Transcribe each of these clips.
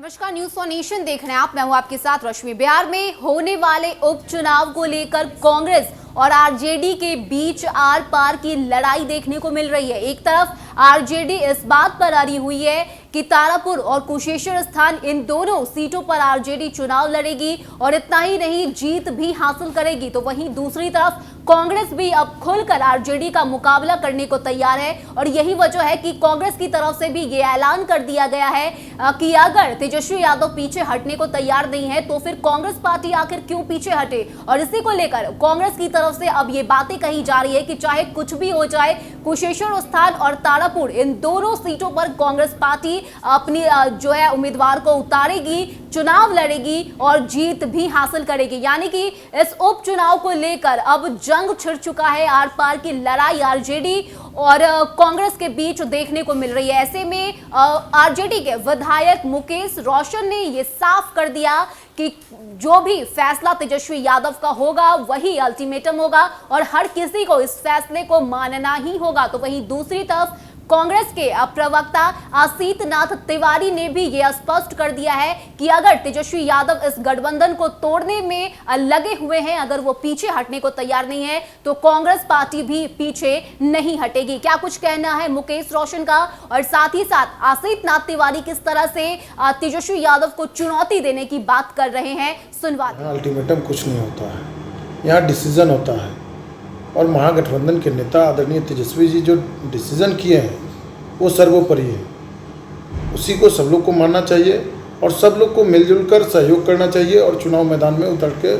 नमस्कार, news for nation देख रहे हैं आप। मैं हूं आपके साथ रश्मि। बिहार में होने वाले उपचुनाव को लेकर कांग्रेस और आरजेडी के बीच आर पार की लड़ाई देखने को मिल रही है। एक तरफ आरजेडी इस बात पर अड़ी हुई है कि तारापुर और कुशेश्वर स्थान, इन दोनों सीटों पर आरजेडी चुनाव लड़ेगी और इतना ही नहीं, जीत भी हासिल करेगी। तो वहीं दूसरी तरफ कांग्रेस भी अब खुलकर आरजेडी का मुकाबला करने को तैयार है और यही वजह है कि कांग्रेस की तरफ से भी ये ऐलान कर दिया गया है कि अगर तेजस्वी यादव पीछे हटने को तैयार नहीं है तो फिर कांग्रेस पार्टी आखिर क्यों पीछे हटे। और इसी को लेकर कांग्रेस की तरफ से अब ये बातें कही जा रही है कि चाहे कुछ भी हो जाए, कुशेश्वर स्थान और तारापुर, इन दोनों सीटों पर कांग्रेस पार्टी अपनी जो है उम्मीदवार को उतारेगी, चुनाव लड़ेगी और जीत भी हासिल करेगी। यानी कि इस उपचुनाव को लेकर अब जंग छिड़ चुका है। आर पार की लड़ाई आरजेडी और कांग्रेस के बीच देखने को मिल रही है। ऐसे में आरजेडी के विधायक मुकेश रोशन ने यह साफ कर दिया कि जो भी फैसला तेजस्वी यादव का होगा वही अल्टीमेटम होगा और हर किसी को इस फैसले को मानना ही होगा। तो वहीं दूसरी तरफ कांग्रेस के प्रवक्ता आशीत नाथ तिवारी ने भी यह स्पष्ट कर दिया है कि अगर तेजस्वी यादव इस गठबंधन को तोड़ने में लगे हुए हैं, अगर वो पीछे हटने को तैयार नहीं है तो कांग्रेस पार्टी भी पीछे नहीं हटेगी। क्या कुछ कहना है मुकेश रोशन का, और साथ ही साथ आशीत नाथ तिवारी किस तरह से तेजस्वी यादव को चुनौती देने की बात कर रहे हैं, सुनवाते हैं। अल्टीमेटम कुछ नहीं होता है, यहाँ डिसीजन होता है और महागठबंधन के नेता आदरणीय तेजस्वी जी जो डिसीजन किए हैं वो सर्वोपरि है। उसी को सब लोग को मानना चाहिए और सब लोग को मिलजुल कर सहयोग करना चाहिए और चुनाव मैदान में उतर के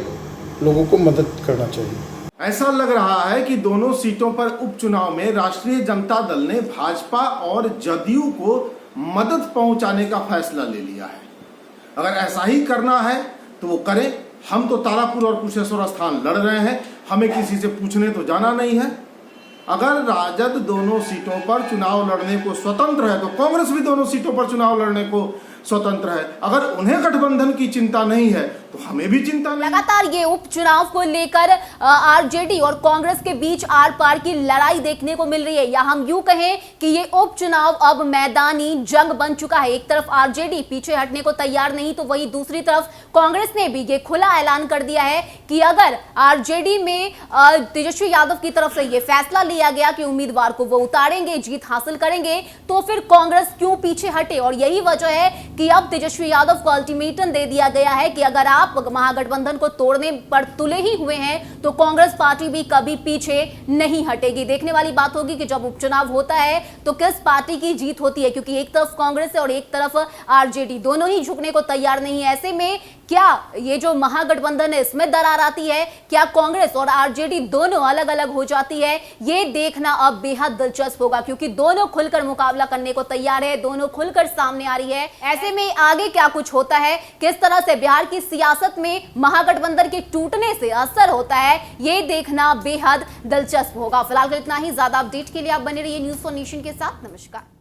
लोगों को मदद करना चाहिए। ऐसा लग रहा है कि दोनों सीटों पर उपचुनाव में राष्ट्रीय जनता दल ने भाजपा और जदयू को मदद पहुंचाने का फैसला ले लिया है। अगर ऐसा ही करना है तो वो करें। हम तो तारापुर और कुशेश्वर स्थान लड़ रहे हैं, हमें किसी से पूछने तो जाना नहीं है। अगर राजद दोनों सीटों पर चुनाव लड़ने को स्वतंत्र है तो कांग्रेस भी दोनों सीटों पर चुनाव लड़ने को स्वतंत्र है। अगर उन्हें गठबंधन की चिंता नहीं है तो हमें भी चिंता नहीं। लगातार ये उपचुनाव को लेकर आरजेडी और कांग्रेस के बीच आर पार की लड़ाई देखने को मिल रही है, या हम यूं कहें कि ये उपचुनाव अब मैदानी जंग बन चुका है। एक तरफ आरजेडी पीछे हटने को तैयार नहीं तो वहीं दूसरी तरफ कांग्रेस ने भी ये खुला ऐलान कर दिया है कि अगर आरजेडी में तेजस्वी यादव की तरफ से ये फैसला लिया गया कि उम्मीदवार को वो उतारेंगे, जीत हासिल करेंगे, तो फिर कांग्रेस क्यों पीछे हटे। और यही वजह है कि अब तेजस्वी यादव को अल्टीमेटम दे दिया गया है कि अगर आप महागठबंधन को तोड़ने पर तुले ही हुए हैं तो कांग्रेस पार्टी भी कभी पीछे नहीं हटेगी। देखने वाली बात होगी कि जब उपचुनाव होता है तो किस पार्टी की जीत होती है, क्योंकि एक तरफ कांग्रेस है और एक तरफ आरजेडी, दोनों ही झुकने को तैयार नहीं है। ऐसे में क्या ये जो महागठबंधन है इसमें दरार आती है, क्या कांग्रेस और आरजेडी दोनों अलग अलग हो जाती है, ये देखना अब बेहद दिलचस्प होगा, क्योंकि दोनों खुलकर मुकाबला करने को तैयार है, दोनों खुलकर सामने आ रही है। ऐसे में आगे क्या कुछ होता है, किस तरह से बिहार की सियासत में महागठबंधन के टूटने से असर होता है, ये देखना बेहद दिलचस्प होगा। फिलहाल इतना ही। ज्यादा अपडेट के लिए आप बने रहिए न्यूज फॉर नेशन के साथ। नमस्कार।